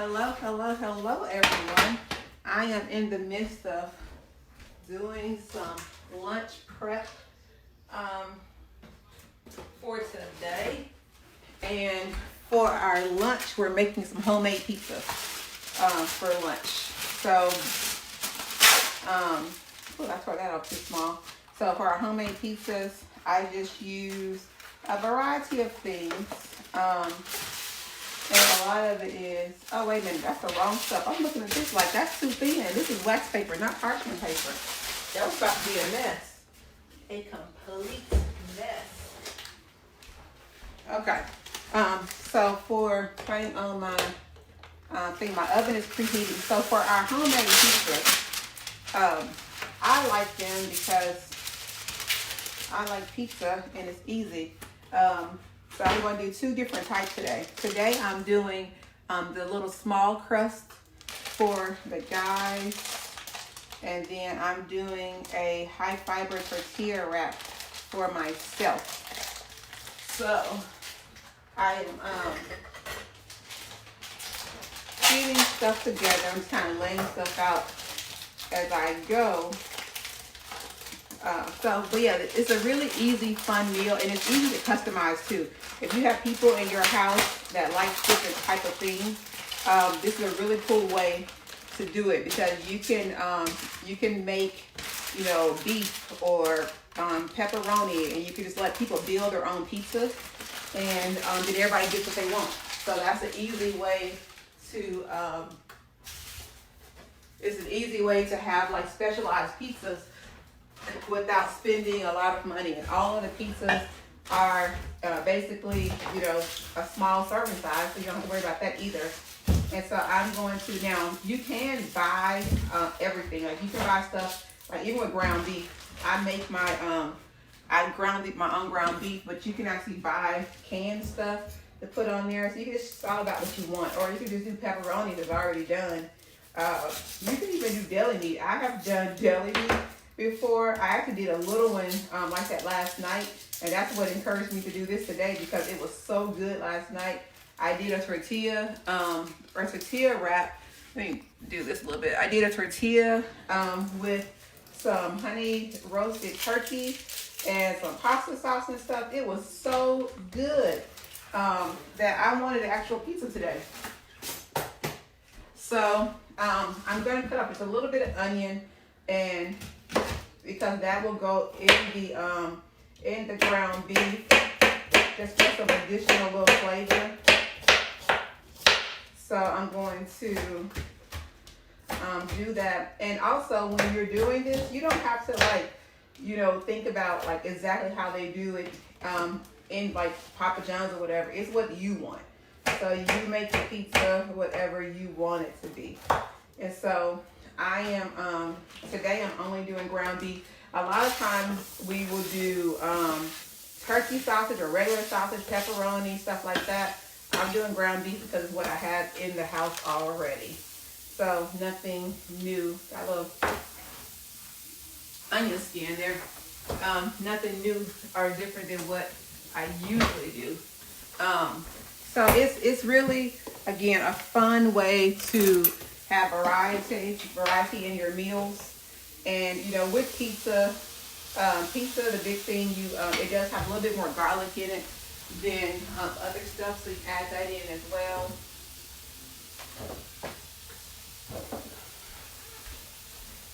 Hello, everyone. I am in the midst of doing some lunch prep for today. And for our lunch, we're making some homemade pizza for lunch. So, I tore that off too small. So for our homemade pizzas, I just use a variety of things. And a lot of it is, oh wait a minute, that's the wrong stuff. I'm looking at this like that's too thin. This is wax paper, not parchment paper. That was about to be a mess. A complete mess. Okay. So for turning on my thing, my oven is preheating. So for our homemade pizza, I like them because I like pizza and it's easy. So I'm going to do two different types today. Today I'm doing the little small crust for the guys. And then I'm doing a high fiber tortilla wrap for myself. So I am getting stuff together. I'm just kind of laying stuff out as I go. But yeah, it's a really easy, fun meal, and it's easy to customize too. If you have people in your house that like different type of things, this is a really cool way to do it because you can make, beef or pepperoni, and you can just let people build their own pizza, and then everybody gets what they want. So that's an easy way to have like specialized pizzas without spending a lot of money. And all of the pizzas are basically, a small serving size, so you don't have to worry about that either. And so I'm going to, now you can buy everything. Like you can buy stuff, like even with ground beef, I make my, my own ground beef, but you can actually buy canned stuff to put on there. So you can just all about what you want, or you can just do pepperoni that's already done. You can even do deli meat. I have done deli meat before. I actually did a little one like that last night, and that's what encouraged me to do this today because it was so good last night. I did a tortilla wrap. Let me do this a little bit. I did a tortilla with some honey roasted turkey and some pasta sauce and stuff. It was so good that I wanted an actual pizza today. So I'm going to cut up just a little bit of onion, and because that will go in the ground beef, just for some additional little flavor. So I'm going to do that. And also, when you're doing this, you don't have to think about like exactly how they do it in like Papa John's or whatever. It's what you want. So you make the pizza whatever you want it to be. And so I am, today I'm only doing ground beef. A lot of times we will do turkey sausage or regular sausage, pepperoni, stuff like that. I'm doing ground beef because it's what I have in the house already. So nothing new. Got a little onion skin there. Nothing new or different than what I usually do. So it's really, again, a fun way to have variety in your meals. And with pizza, the big thing, it does have a little bit more garlic in it than other stuff, so you add that in as well.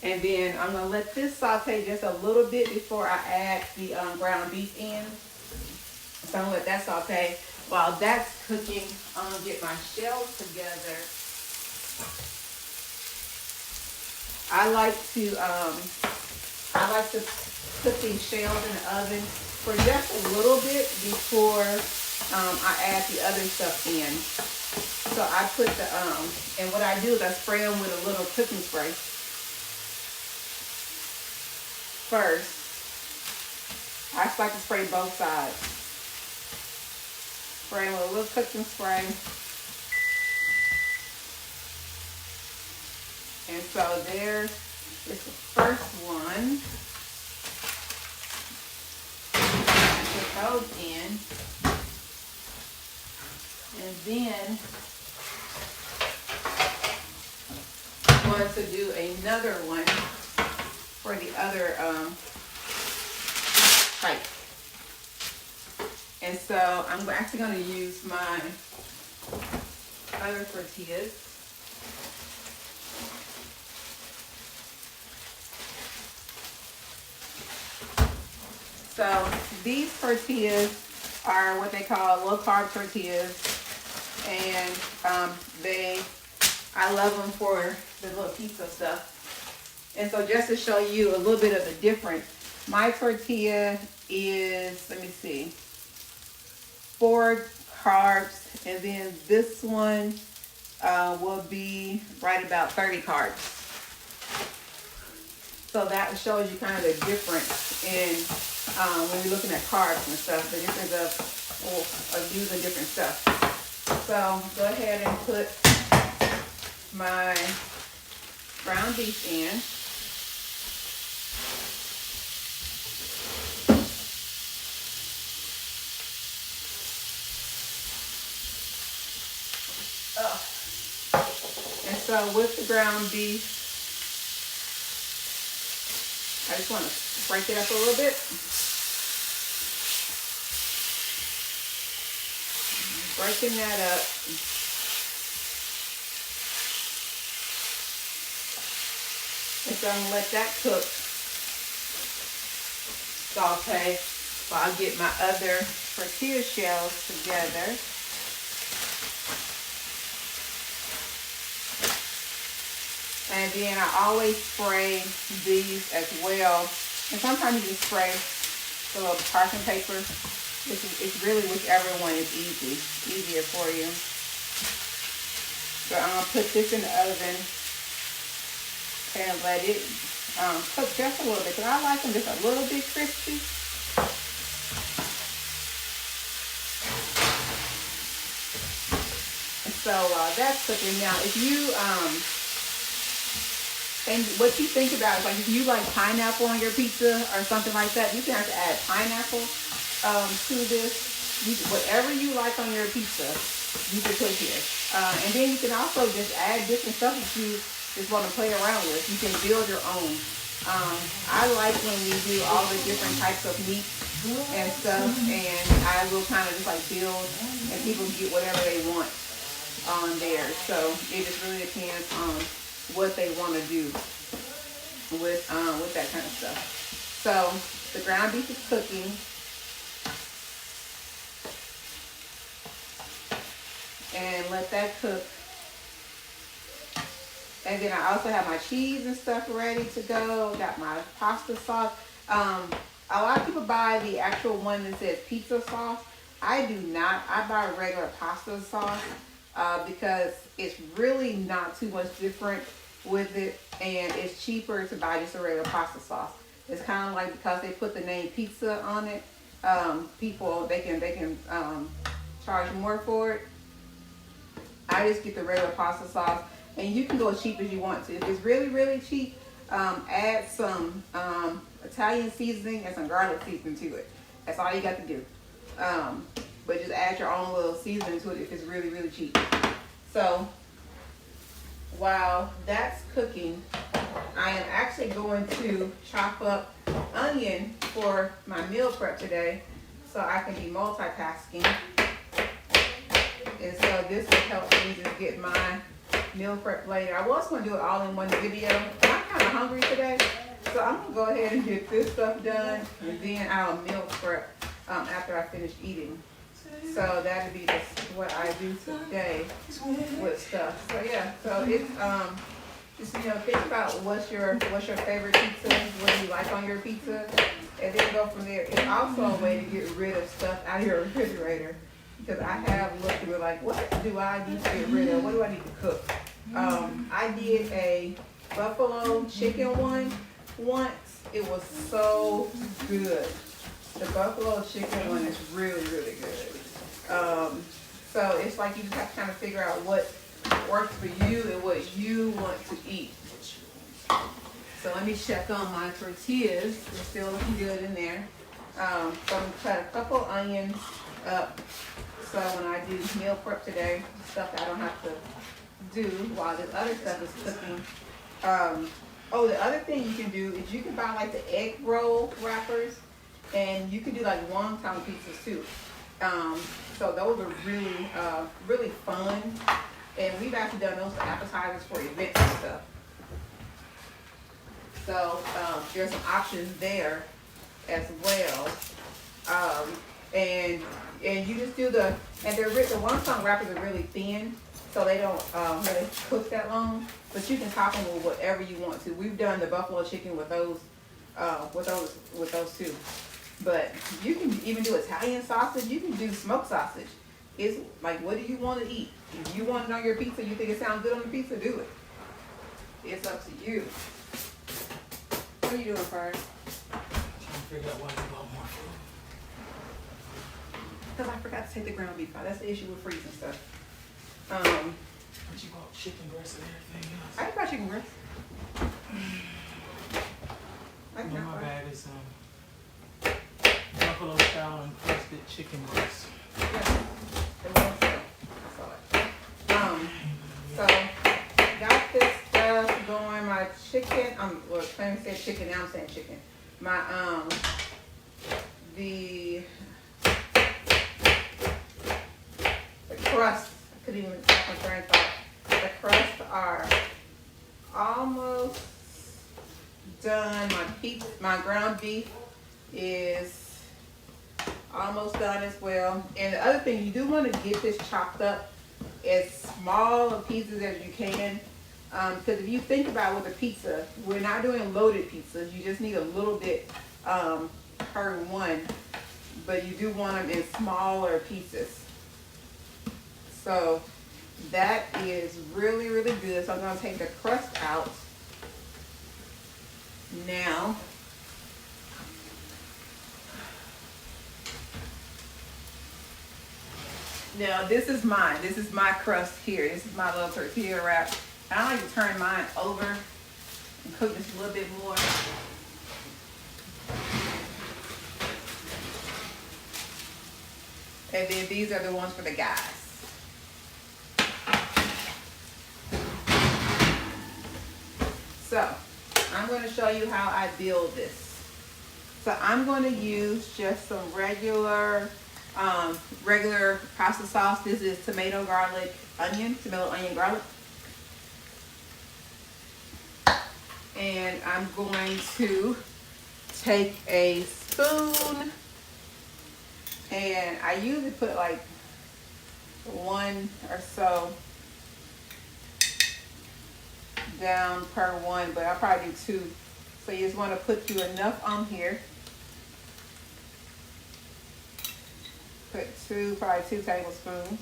And then I'm gonna let this saute just a little bit before I add the ground beef in. So I'm gonna let that saute. While that's cooking, I'm gonna get my shells together. I like to put these shells in the oven for just a little bit before I add the other stuff in. So I put and what I do is I spray them with a little cooking spray first. I just like to spray both sides. Spray with a little cooking spray. And so there is the first one. Put those in. And then going to do another one for the other type. And so I'm actually going to use my other tortillas. So these tortillas are what they call low carb tortillas, and I love them for the little pizza stuff. And so just to show you a little bit of the difference, my tortilla is, let me see, 4 carbs, and then this one will be right about 30 carbs. So that shows you kind of the difference in when you're looking at carbs and stuff, the difference of using different stuff. So go ahead and put my ground beef in. And so with the ground beef, I just want to break it up a little bit. Breaking that up. And so I'm going to let that cook, saute, while I get my other tortilla shells together. And then I always spray these as well. And sometimes you can spray the little parchment paper. It's really whichever one is easier for you. So I'm going to put this in the oven and let it cook just a little bit. Because I like them just a little bit crispy. And so that's cooking. Now, if you... and what you think about is, like, if you like pineapple on your pizza or something like that, you can have to add pineapple to this. Whatever you like on your pizza, you can put here. And then you can also just add different stuff that you just want to play around with. You can build your own. I like when we do all the different types of meat and stuff, and I will kind of just like build, and people get whatever they want on there. So it just really depends on what they want to do with that kind of stuff. So the ground beef is cooking. And let that cook. And then I also have my cheese and stuff ready to go. Got my pasta sauce. A lot of people buy the actual one that says pizza sauce. I do not. I buy regular pasta sauce because it's really not too much different with it, and it's cheaper to buy just a regular pasta sauce. It's kind of like, because they put the name pizza on it, people they can charge more for it. I just get the regular pasta sauce, and you can go as cheap as you want to. If it's really, really cheap, add some Italian seasoning and some garlic seasoning to it. That's all you got to do. But just add your own little seasoning to it if it's really, really cheap. So while that's cooking, I am actually going to chop up onion for my meal prep today, so I can be multitasking. And so this will help me just get my meal prep later. I was going to do it all in one video. I'm kind of hungry today, so I'm going to go ahead and get this stuff done, and then I'll meal prep after I finish eating. So that'll be just what I do today with stuff. So yeah, so it's just, you know, think about what's your favorite pizza, what do you like on your pizza, and then go from there. It's also a way to get rid of stuff out of your refrigerator, because I have looked through like, what do I need to get rid of? What do I need to cook? I did a buffalo chicken one once. It was so good. The buffalo chicken one is really, really good. So it's like you just have to kind of figure out what works for you and what you want to eat. So let me check on my tortillas. They're still looking good in there. So I'm going to cut a couple onions up. So when I do meal prep today, stuff that I don't have to do while this other stuff is cooking, Oh, the other thing you can do is you can buy like the egg roll wrappers, and you can do like wonton pizzas too. So those are really, really fun, and we've actually done those for appetizers for events and stuff. So there's some options there as well. And you just do the wonton wrappers are really thin, so they don't really cook that long. But you can top them with whatever you want to. We've done the buffalo chicken with those too. But you can even do Italian sausage. You can do smoked sausage. It's like, what do you want to eat? If you want it on your pizza, you think it sounds good on the pizza, do it. It's up to you. What are you doing, Fern? Trying to figure out why you want more food. Because I forgot to take the ground beef out. That's the issue with freezing stuff. But you bought chicken breast and everything else. I bought chicken breast. No, my bad. It's buffalo style and crusted chicken breast. Yeah. So got this stuff going. My chicken. Well, Clarence said chicken. Now I'm saying chicken. My the crust. I couldn't even talk my train of thought. The crusts are almost done. My ground beef is almost done as well. And the other thing, you do want to get this chopped up as small of pieces as you can. Because if you think about with a pizza, we're not doing loaded pizzas. You just need a little bit per one. But you do want them in smaller pieces. So that is really, really good. So I'm going to take the crust out now. Now this is mine. This is my crust here. This is my little tortilla wrap. I like to turn mine over and cook this a little bit more. And then these are the ones for the guys. So I'm going to show you how I build this. So I'm going to use just some regular pasta sauce. This is tomato, garlic, onion, garlic. And I'm going to take a spoon, and I usually put like one or so down per one, but I'll probably do two. So you just want to put you enough on here. Put probably 2 tablespoons.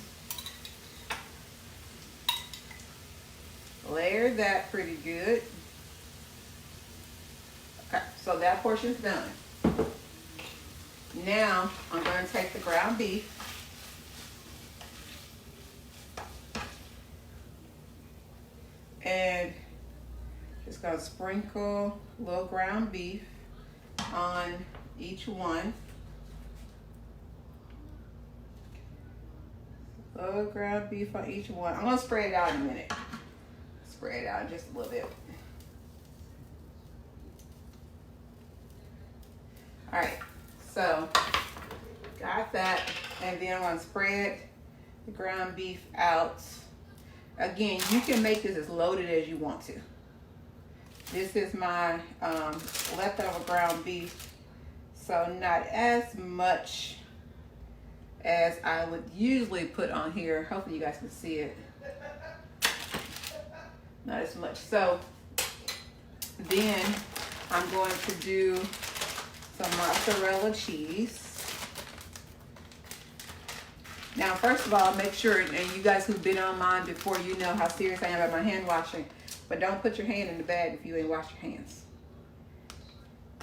Layer that pretty good. Okay, so that portion's done. Now I'm going to take the ground beef. And just going to sprinkle a little ground beef on each one. A little ground beef on each one. I'm going to spread it out in a minute. Spread it out just a little bit. All right, so got that, and then I'm going to spread the ground beef out. Again, you can make this as loaded as you want to. This is my leftover ground beef, so not as much as I would usually put on here. Hopefully you guys can see it. Not as much. So then I'm going to do some mozzarella cheese. Now, first of all, make sure, and you guys who've been on mine before, you know how serious I am about my hand washing, but don't put your hand in the bag if you ain't washed your hands.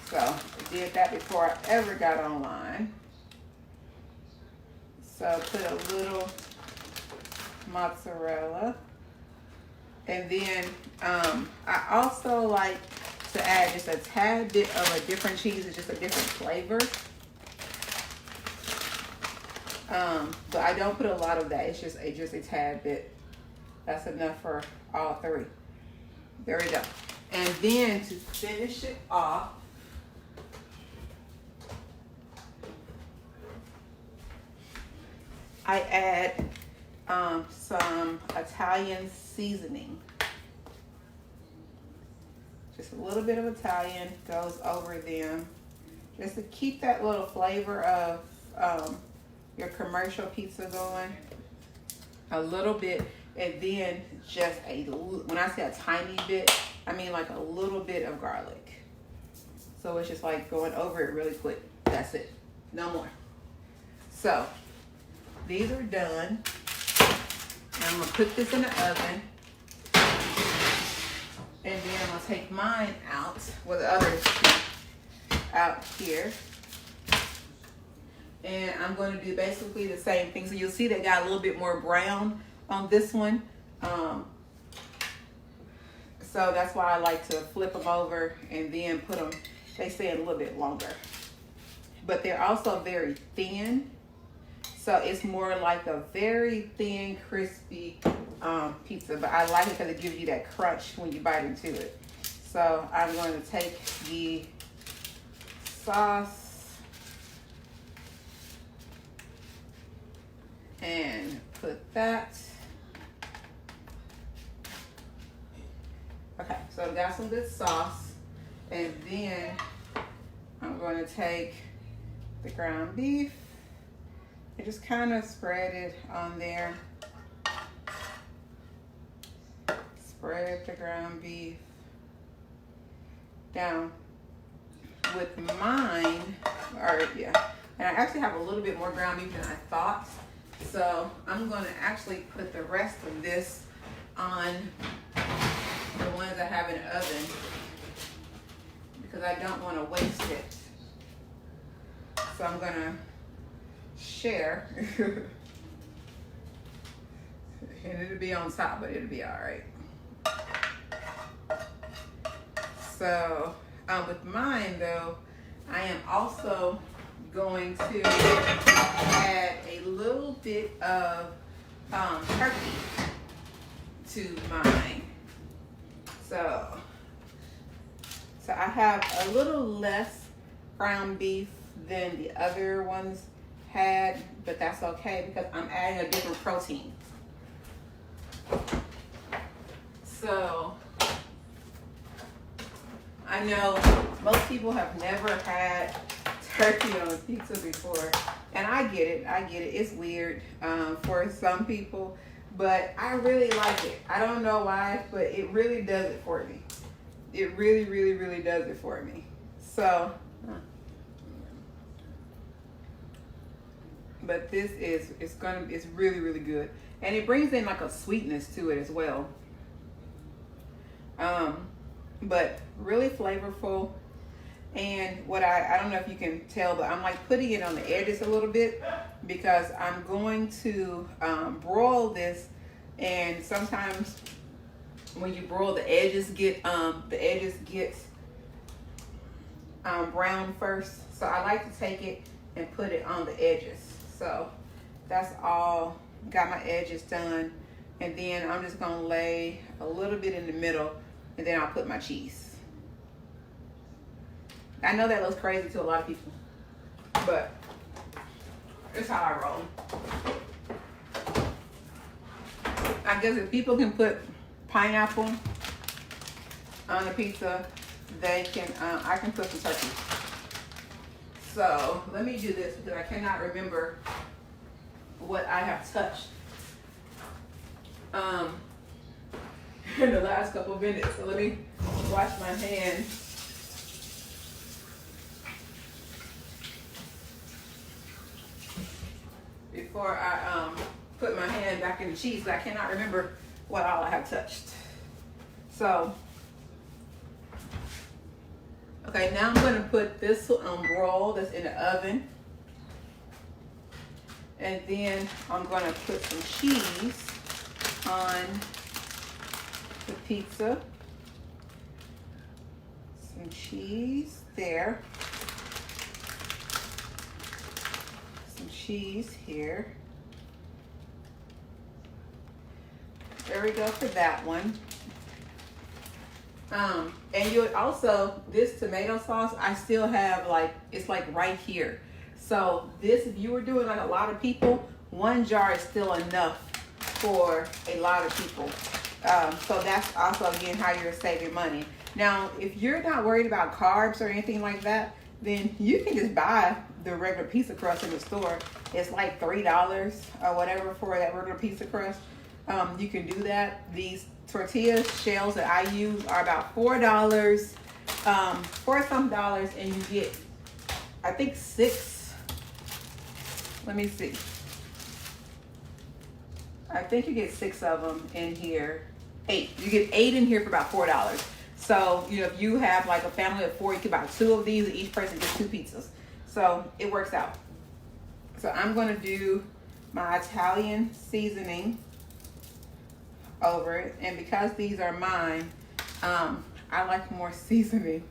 So, I did that before I ever got online. So, put a little mozzarella. And then, I also like to add just a tad bit of a different cheese. It's just a different flavor. But I don't put a lot of that. It's just a tad bit. That's enough for all three. There we go. And then to finish it off, I add some Italian seasoning. Just a little bit of Italian goes over them, just to keep that little flavor of your commercial pizza going. A little bit, and then just when I say a tiny bit, I mean like a little bit of garlic. So it's just like going over it really quick. That's it. No more. So these are done. I'm gonna put this in the oven. And then I'm gonna take mine out, with the others out here. And I'm gonna do basically the same thing. So you'll see they got a little bit more brown on this one. So that's why I like to flip them over and then put them, they stay a little bit longer. But they're also very thin. So it's more like a very thin, crispy pizza. But I like it because it gives you that crunch when you bite into it. So I'm going to take the sauce and put that. Okay, so I've got some good sauce. And then I'm going to take the ground beef and just kind of spread it on there. Spread the ground beef down. With mine, and I actually have a little bit more ground beef than I thought. So I'm going to actually put the rest of this on the ones I have in the oven because I don't want to waste it. So I'm going to share. And it'll be on top, but it'll be all right. So with mine though, I am also going to add a little bit of turkey to mine. So I have a little less ground beef than the other ones had, but that's okay because I'm adding a different protein. So I know most people have never had turkey on a pizza before, and I get it. It's weird for some people, but I really like it. I don't know why, but it really does it for me. It really, really, really does it for me. So, but this is, it's really, really good. And it brings in like a sweetness to it as well. But really flavorful. And what I don't know if you can tell, but I'm like putting it on the edges a little bit because I'm going to broil this. And sometimes when you broil, the edges get brown first. So I like to take it and put it on the edges. So that's all. Got my edges done, and then I'm just gonna lay a little bit in the middle, and then I'll put my cheese. I know that looks crazy to a lot of people, but it's how I roll. I guess if people can put pineapple on a pizza, they can. I can put some turkey. So let me do this because I cannot remember what I have touched in the last couple of minutes. So let me wash my hands. Before I put my hand back in the cheese, but I cannot remember what all I have touched. So, okay, now I'm going to put this roll that's in the oven. And then I'm going to put some cheese on the pizza. Some cheese there. Some cheese here. There we go for that one. And you would also, this tomato sauce, I still have like, it's like right here. So this, if you were doing like a lot of people, 1 jar is still enough for a lot of people. So that's also, again, how you're saving money. Now, if you're not worried about carbs or anything like that, then you can just buy the regular pizza crust in the store. It's like $3 or whatever for that regular pizza crust. You can do that. These tortilla shells that I use are about $4, $4 some dollars, and you get, I think 6. Let me see. I think you get 6 of them in here. 8. You get 8 in here for about $4. So, you know, if you have like a family of 4, you can buy 2 of these, and each person gets 2 pizzas. So it works out. So I'm gonna do my Italian seasoning over it, and because these are mine, I like more seasoning,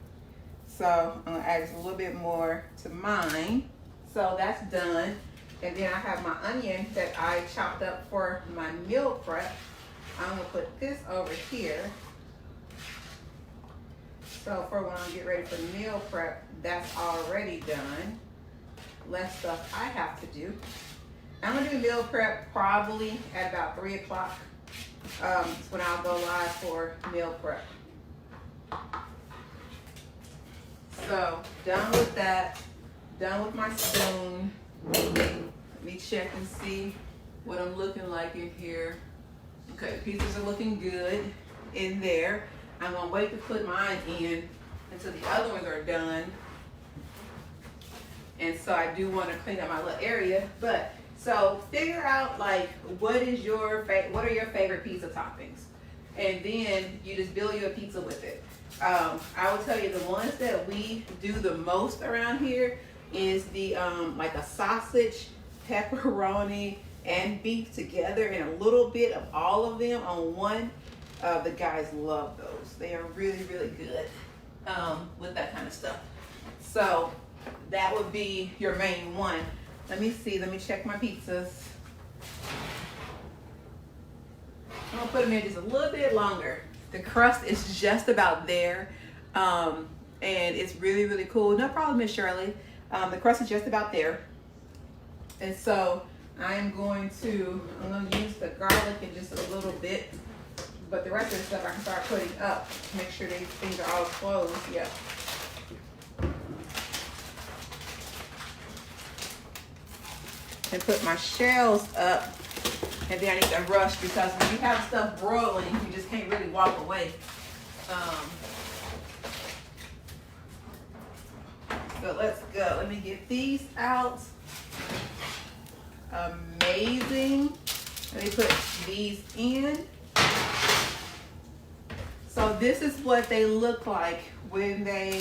so I'm gonna add just a little bit more to mine. So that's done, and then I have my onion that I chopped up for my meal prep. I'm gonna put this over here, so for when I get ready for meal prep, that's already done. Less stuff I have to do. I'm gonna do meal prep probably at about 3 o'clock. Is when I'll go live for meal prep. So done with that, done with my spoon. Let me check and see what I'm looking like in here. Okay, the pizzas are looking good in there. I'm gonna wait to put mine in until the other ones are done. And so I do want to clean up my little area, but so figure out like what are your favorite pizza toppings, and then you just build you a pizza with it. I will tell you the ones that we do the most around here is the like a sausage, pepperoni, and beef together, and a little bit of all of them on one. The guys love those. They are really, really good with that kind of stuff. So that would be your main one. Let me see, let me check my pizzas. I'm gonna put them in just a little bit longer. The crust is just about there. And it's really, really cool. No problem, Miss Shirley. The crust is just about there. And so I'm gonna use the garlic in just a little bit. But the rest of the stuff I can start putting up. Make sure these things are all closed. Yeah. And put my shells up, and then I need to rush because when you have stuff broiling, you just can't really walk away. So let's go. Let me get these out. Amazing. Let me put these in. So this is what they look like when they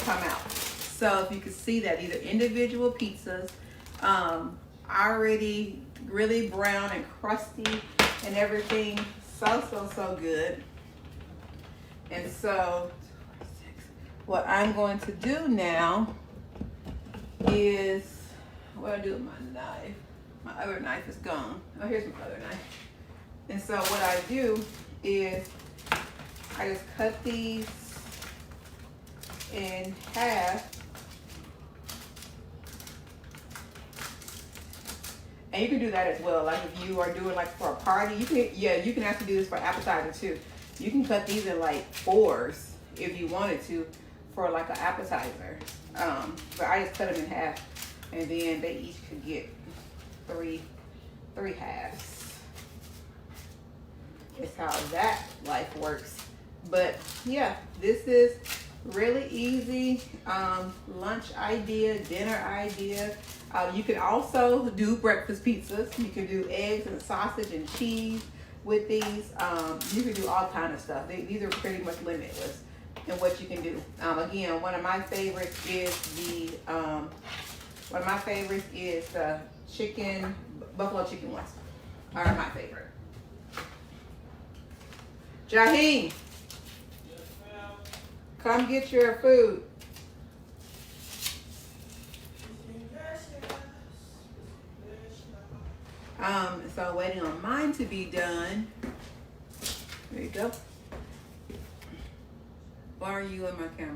come out. So if you can see that, these are individual pizzas. Already really brown and crusty and everything. So good. And so what I'm going to do now is, what do I do with my knife? My other knife is gone. Oh, here's my other knife. And so what I do is I just cut these in half. And you can do that as well. Like if you are doing like for a party, you can actually do this for appetizer too. You can cut these in like 4s if you wanted to for like an appetizer. But I just cut them in half, and then they each could get three halves. It's how that life works. But yeah, this is really easy lunch idea, dinner idea. You can also do breakfast pizzas. You can do eggs and sausage and cheese with these. You can do all kind of stuff. These are pretty much limitless in what you can do. Again, one of my favorites is the buffalo chicken ones. Are my favorite. Jaheem, come get your food. So waiting on mine to be done. There you go. Why are you in my camera?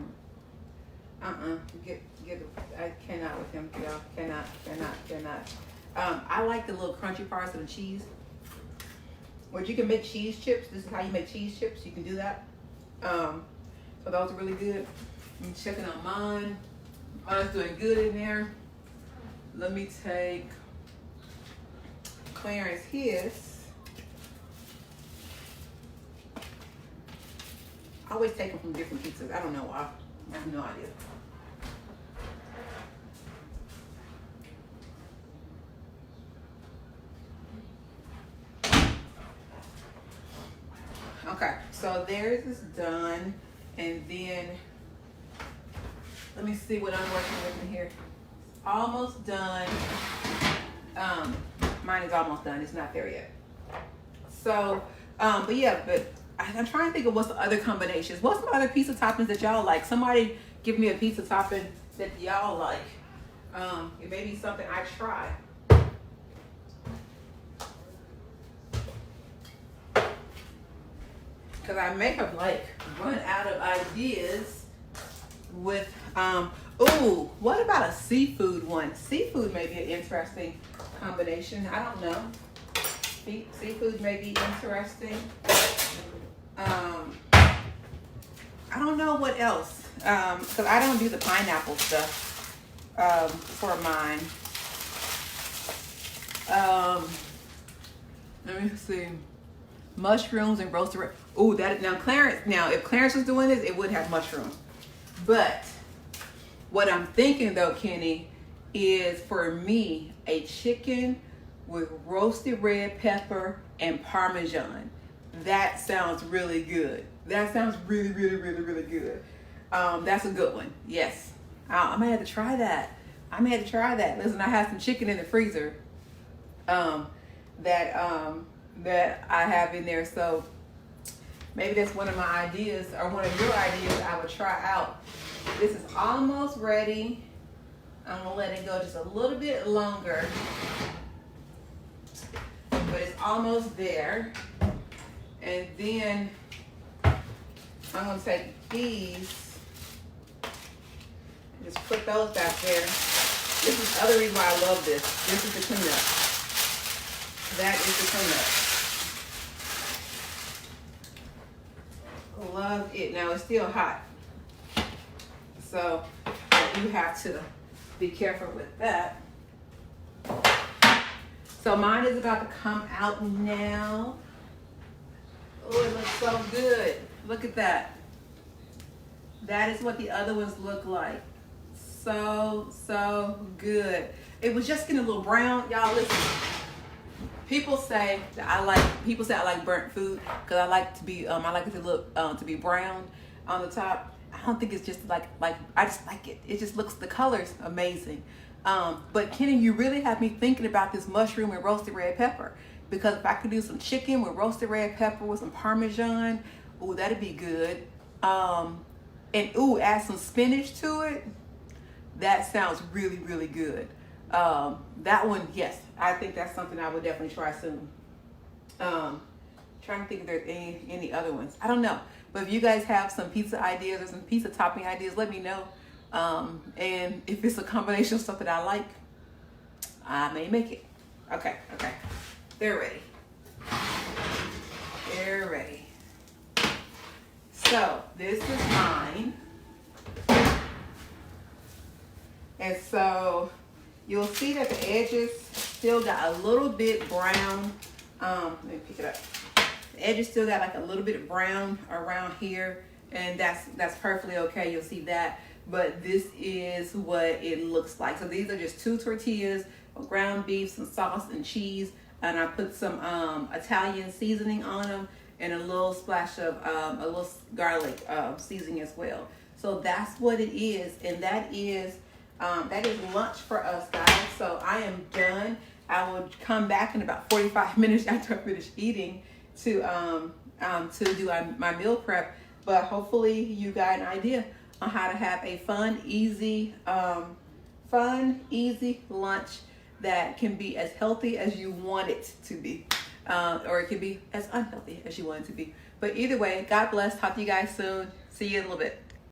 I cannot with him, y'all. Cannot. I like the little crunchy parts of the cheese. Where you can make cheese chips. This is how you make cheese chips. You can do that. So those are really good. I'm checking on mine. Mine's doing good in there. Let me take Clarence his. I always take them from different pizzas. I don't know why. I have no idea. Okay, so theirs is done, and then let me see what I'm working with in here. Almost done. Mine is almost done. It's not there yet. So, but I'm trying to think of what's the other combinations. What's some other pizza toppings that y'all like? Somebody give me a pizza topping that y'all like. It may be something I try. Because I may have run out of ideas with, ooh, what about a seafood one? Seafood may be an interesting combination. I don't know. Seafood may be interesting. I don't know what else. Because I don't do the pineapple stuff for mine. Let me see. Mushrooms and roasted. Ooh, Clarence. Now, if Clarence was doing this, it would have mushrooms. But what I'm thinking though, Kenny, is for me a chicken with roasted red pepper and Parmesan. That sounds really good. That sounds really good. That's a good one. Yes, I may have to try that. Listen, I have some chicken in the freezer. That I have in there, so maybe that's one of my ideas, or one of your ideas I would try out. This is almost ready. I'm gonna let it go just a little bit longer, but it's almost there. And then I'm gonna take these and just put those back there. This is the other reason why I love this. This is the cleanup. That is the cleanup. Love it. Now it's still hot, so I do have to be careful with that. So mine is about to come out now. Oh, it looks so good. Look at that. That is what the other ones look like. So good. It was just getting a little brown. Y'all listen. People say I like burnt food because I like to be I like it to look to be brown on the top. I don't think it's just like I just like it. It just looks, the color's amazing. But Kenny, you really have me thinking about this mushroom and roasted red pepper, because if I could do some chicken with roasted red pepper with some Parmesan, ooh, that'd be good. And ooh, add some spinach to it. That sounds really good. That one, yes, I think that's something I would definitely try soon. Trying to think if there's any other ones. I don't know. But if you guys have some pizza ideas or some pizza topping ideas, let me know. And if it's a combination of stuff that I like, I may make it. Okay. They're ready. So this is mine. And so you'll see that the edges still got a little bit brown. Let me pick it up. The edges still got like a little bit of brown around here, and that's perfectly okay. You'll see that. But this is what it looks like. So these are just 2 tortillas, ground beef, some sauce and cheese, and I put some Italian seasoning on them, and a little splash of a little garlic seasoning as well. So that's what it is, and that is lunch for us, guys. So I am done. I will come back in about 45 minutes after I finish eating to do my meal prep. But hopefully you got an idea on how to have a fun, easy lunch that can be as healthy as you want it to be, or it can be as unhealthy as you want it to be. But either way, God bless. Talk to you guys soon. See you in a little bit.